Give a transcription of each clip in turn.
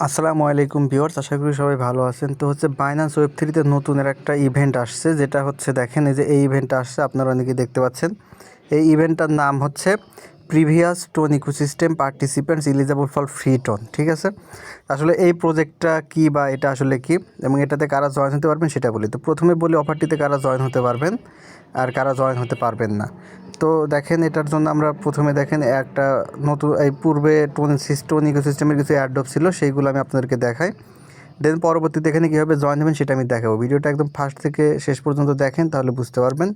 আসসালামু আলাইকুম ভিউয়ার্স, আশা করি সবাই ভালো আছেন। তো বাইন্যান্স ওয়েব3 নতুন একটা ইভেন্ট আসছে, যেটা দেখেন এই যে এই ইভেন্টটা আসছে, আপনারা অনেকেই দেখতে পাচ্ছেন। এই ইভেন্টটার নাম হচ্ছে previous tone ecosystem participants eligible for free tone. ঠিক আছে, আসলে এই প্রজেক্টটা কি বা এটা আসলে কি এবং এটাতে কারা জয়েন হতে পারবেন সেটা বলি। তো প্রথমে বলি অফারটিতে কারা জয়েন হতে পারবেন আর কারা জয়েন হতে পারবেন না। তো দেখেন এটার জন্য আমরা প্রথমে দেখেন একটা নতুন এই পূর্বে টোন ইকোসিস্টেমের কিছু অ্যাডপ ছিল, সেইগুলো আমি আপনাদেরকে দেখাই। দেন পরবর্তীতে এখানে কীভাবে জয়েন হবেন সেটা আমি দেখাবো। ভিডিওটা একদম ফার্স্ট থেকে শেষ পর্যন্ত দেখেন, তাহলে বুঝতে পারবেন।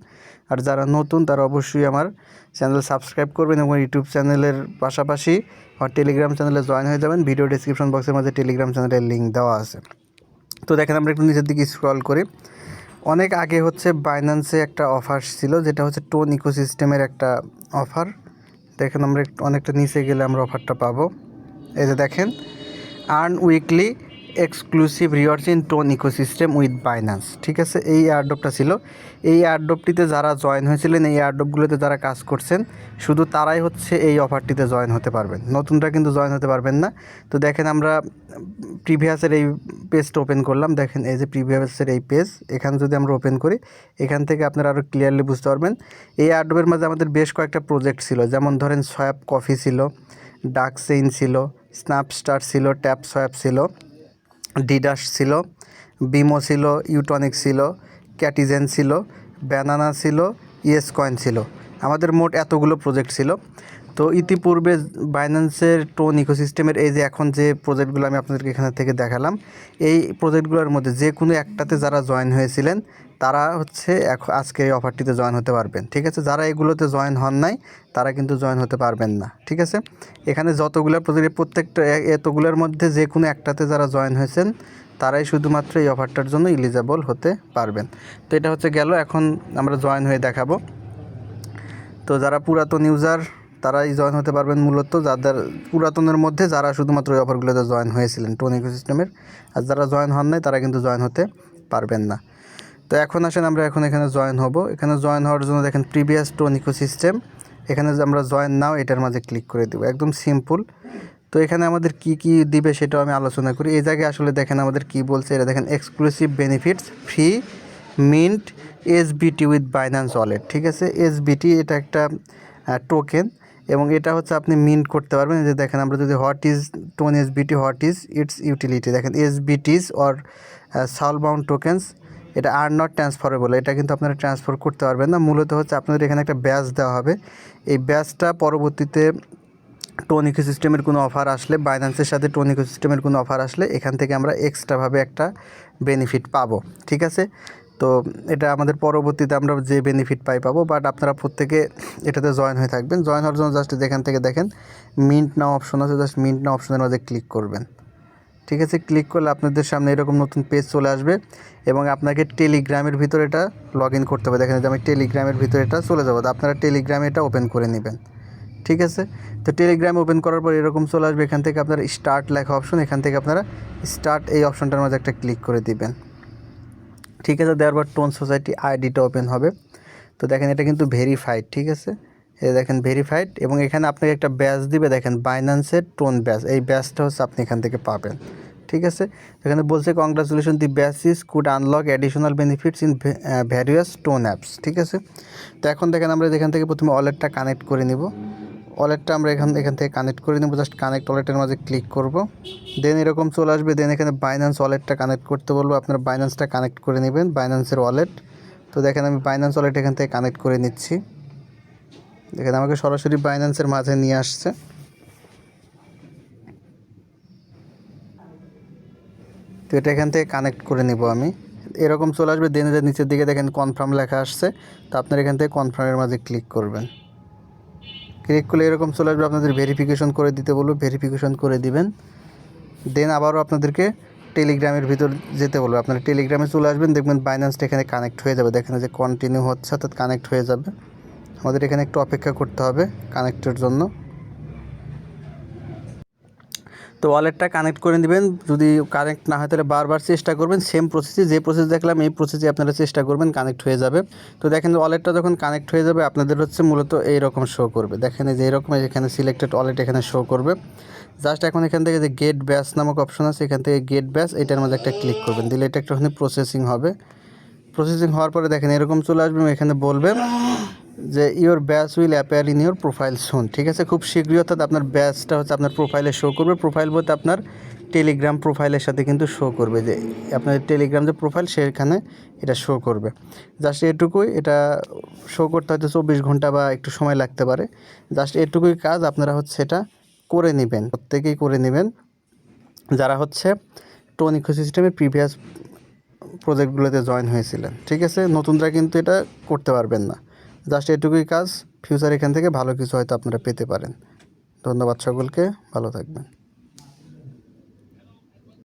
আর যারা নতুন তারা অবশ্যই আমার চ্যানেল সাবস্ক্রাইব করবেন এবং ইউটিউব চ্যানেলের পাশাপাশি আমার টেলিগ্রাম চ্যানেলে জয়েন হয়ে যাবেন। ভিডিও ডিসক্রিপশন বক্সের মধ্যে টেলিগ্রাম চ্যানেলের লিঙ্ক দেওয়া আছে। তো দেখেন আমরা একটু নিচের দিকে স্ক্রল করি। অনেক আগে বাইন্যান্সে একটা অফার ছিল, যেটা হচ্ছে টোন ইকোসিস্টেমের একটা অফার। দেখেন আমরা অনেকটা নিচে গেলে আমরা অফারটা পাবো। এই যে দেখেন, earn weekly exclusive rewards in tone ecosystem with Binance. ঠিক আছে, এই এয়ারড্রপটা ছিল। এই এয়ারড্রপটিতে যারা জয়েন হয়েছিলেন, এই এয়ারড্রপগুলোতে যারা কাজ করছেন, শুধু তারাই এই অফারটিতে জয়েন হতে পারবেন, নতুনরা কিন্তু জয়েন হতে পারবেন না। তো দেখেন আমরা প্রিভিয়াসের এই পেজটা ওপেন করলাম। দেখেন এই যে প্রিভিয়াসের এই পেজ, এখানে যদি আমরা ওপেন করি, এখান থেকে আপনারা আরও ক্লিয়ারলি বুঝতে পারবেন। এই এয়ারড্রপের মাঝে আমাদের বেশ কয়েকটা প্রজেক্ট ছিল, যেমন ধরেন সোয়াপ কফি ছিল, ডাক চেইন ছিল, স্ন্যাপস্টার ছিল, ট্যাপ সোয়াপ ছিল, ডিডাস ছিল, বিমো ছিল, ইউটনিক ছিল, ক্যাটিজেন ছিল, ব্যানানা ছিল, ইয়েস কয়েন ছিল। আমাদের মোট এতগুলো প্রজেক্ট ছিল। তো ইতিপূর্বে বাইন্যান্সের টোন ইকোসিস্টেমের এই যে এখন যে প্রজেক্টগুলো আমি আপনাদেরকে এখানে থেকে দেখালাম, এই প্রজেক্টগুলোর মধ্যে যে কোনো একটাতে যারা জয়েন হয়েছিলেন তারা আজকে এই অফারটিতে জয়েন হতে পারবেন। ঠিক আছে, যারা এগুলোতে জয়েন হন নাই তারা কিন্তু জয়েন হতে পারবেন না। ঠিক আছে, এখানে যতগুলো প্রজেক্ট, প্রত্যেকটা এতগুলোর মধ্যে যে কোনো একটাতে যারা জয়েন হয়েছেন তারাই শুধুমাত্র এই অফারটার জন্য এলিজিবল হতে পারবেন। তো এটা গেল, এখন আমরা জয়েন হয়ে দেখাবো। তো যারা পুরাতন ইউজার তারাই জয়েন হতে পারবেন, মূলত যাদের পুরাতনের মধ্যে যারা শুধুমাত্র ওই অফারগুলোতে জয়েন হয়েছিলেন টোন ইকোসিস্টেমের, আর যারা জয়েন হন নাই তারা কিন্তু জয়েন হতে পারবেন না। তো এখন আসেন আমরা এখানে জয়েন হব। এখানে জয়েন হওয়ার জন্য দেখেন প্রিভিয়াস টোন ইকোসিস্টেম, এখানে যে আমরা জয়েন নাও এটার মাঝে ক্লিক করে দেবো, একদম সিম্পল। তো এখানে আমাদের কি কি দিবে সেটাও আমি আলোচনা করি। এই জায়গায় আসলে দেখেন আমাদের কি বলছে, এটা দেখেন exclusive benefits, free mint SBT with Binance wallet. ঠিক আছে, এসবিটি এটা একটা টোকেন এবং এটা আপনি মিন্ট করতে পারবেন। যে দেখেন আমরা যদি what is tone SBT, what is it's utility, দেখেন এসবিটিস অর সাউলবাউন্ড টোকেন্স, এটা আর নট ট্রান্সফারেবল, এটা কিন্তু আপনারা ট্রান্সফার করতে পারবেন না। মূলত আপনাদের এখানে একটা ব্যাজ দেওয়া হবে। এই ব্যাজটা পরবর্তীতে টোন ইকোসিস্টেমের কোনো অফার আসলে, বাইন্যান্সের সাথে টোন ইকোসিস্টেমের কোনো অফার আসলে এখান থেকে আমরা এক্সট্রাভাবে একটা বেনিফিট পাবো। ঠিক আছে, তো এটা আমাদের পরবর্তীতে আমরা যে বেনিফিট পাবো, বাট আপনারা প্রত্যেকে এটাতে জয়েন হয়ে থাকবেন। জয়েন হওয়ার জন্য জাস্ট যেখান থেকে দেখেন মিন্ট নাও অপশন আছে, জাস্ট মিন্ট নাও অপশনের মধ্যে ক্লিক করবেন। ঠিক আছে, ক্লিক করলে আপনাদের সামনে এরকম নতুন পেজ চলে আসবে এবং আপনাকে টেলিগ্রামের ভিতরে এটা লগ ইন করতে হবে। দেখেন যে আমি টেলিগ্রামের ভিতরে এটা চলে যাবো, আপনারা টেলিগ্রামে এটা ওপেন করে নেবেন। ঠিক আছে, তো টেলিগ্রাম ওপেন করার পর এরকম চলে আসবে। এখান থেকে আপনারা স্টার্ট লেখা অপশন, এখান থেকে আপনারা স্টার্ট এই অপশনটার মধ্যে একটা ক্লিক করে দিবেন। ঠিক আছে, দেওয়ার পর টোন সোসাইটি আইডিটা ওপেন হবে। তো দেখেন এটা কিন্তু ভেরিফাইড। ঠিক আছে, এই দেখেন ভেরিফাইড, এবং এখানে আপনাকে একটা ব্যাজ দিবে, দেখেন বাইন্যান্সের টোন ব্যাজ, এই ব্যাজটা আপনি এখান থেকে পাবেন। ঠিক আছে, এখানে বলছে congratulation, the badge is could unlock additional benefits in various tone apps. ঠিক আছে, তো এখন দেখেন আমরা এখান থেকে প্রথমে ওয়ালেটটা কানেক্ট করে নিব। ওয়ালেটটা আমরা এখান থেকে কানেক্ট করে নেব, জাস্ট কানেক্ট ওয়ালেটের মাঝে ক্লিক করব। দেন এরকম চলে আসবে। দেন এখানে বাইন্যান্স ওয়ালেটটা কানেক্ট করতে বলবো, আপনারা বাইন্যান্সটা কানেক্ট করে নেবেন, বাইন্যান্সের ওয়ালেট। তো দেখেন আমি বাইন্যান্স ওয়ালেট এখান থেকে কানেক্ট করে নিচ্ছি। দেখেন আমাকে সরাসরি বাইন্যান্সের মাঝে নিয়ে আসছে। তো এটা এখান থেকে কানেক্ট করে নিব আমি, এরকম চলে আসবে। দেন নিচের দিকে দেখেন কনফার্ম লেখা আসছে, তো আপনারা এখান থেকে কনফার্মের মাঝে ক্লিক করবেন। ক্লিক করলে এরকম চলে আসবে, আপনাদের ভেরিফিকেশন করে দিতে বলবো, ভেরিফিকেশন করে দিবেন। দেন আবারও আপনাদেরকে টেলিগ্রামের ভিতর যেতে বলবো, আপনারা টেলিগ্রামে চলে আসবেন, দেখবেন বাইন্যান্সটা এখানে কানেক্ট হয়ে যাবে। দেখেন যে কন্টিনিউ হচ্ছে, অর্থাৎ কানেক্ট হয়ে যাবে। আমাদের এখানে একটু অপেক্ষা করতে হবে কানেক্টের জন্য। তো তো ওয়ালেটটা কানেক্ট করে নেবেন। যদি কানেক্ট না হয় তাহলে বারবার চেষ্টা করবেন, সেম প্রসেসে, যে প্রসেস দেখলাম এই প্রসেসে আপনারা চেষ্টা করবেন, কানেক্ট হয়ে যাবে। তো দেখেন ওয়ালেটটা যখন কানেক্ট হয়ে যাবে আপনাদের হচ্ছে মূলত এইরকম শো করবে। দেখেন এই যে এইরকম, এখানে সিলেক্টেড ওয়ালেট এখানে শো করবে। জাস্ট এখন এখান থেকে যে গেট ব্যাস নামক অপশন আছে, এখান থেকে গেট ব্যাস এটার মধ্যে একটা ক্লিক করবেন, দিলে এটা একটুখানি প্রসেসিং হবে। প্রসেসিং হওয়ার পরে দেখেন এরকম চলে আসবে, এখানে বলবে যে your batch will appear in your profile soon. ঠিক আছে, খুব শীঘ্রই, অর্থাৎ আপনার ব্যাচটা হচ্ছে আপনার প্রোফাইলে শো করবে। প্রোফাইল বলতে আপনার টেলিগ্রাম প্রোফাইলের সাথে কিন্তু শো করবে, যে আপনার টেলিগ্রাম যে প্রোফাইল সেখানে এটা শো করবে। জাস্ট এটুকুই, এটা শো করতে হয়তো 24 ঘন্টা বা একটু সময় লাগতে পারে। জাস্ট এটুকুই কাজ, আপনারা হচ্ছে এটা করে নেবেন, প্রত্যেকেই করে নেবেন যারা হচ্ছে টোন ইকোসিস্টেমের প্রিভিয়াস প্রজেক্টগুলোতে জয়েন হয়েছিলেন। ঠিক আছে, নতুনরা কিন্তু এটা করতে পারবেন না। জাস্ট এটুকুই কাজ, ফিউচার এখান থেকে ভালো কিছু হয়তো আপনারা পেতে পারেন। ধন্যবাদ সকলকে, ভালো থাকবেন।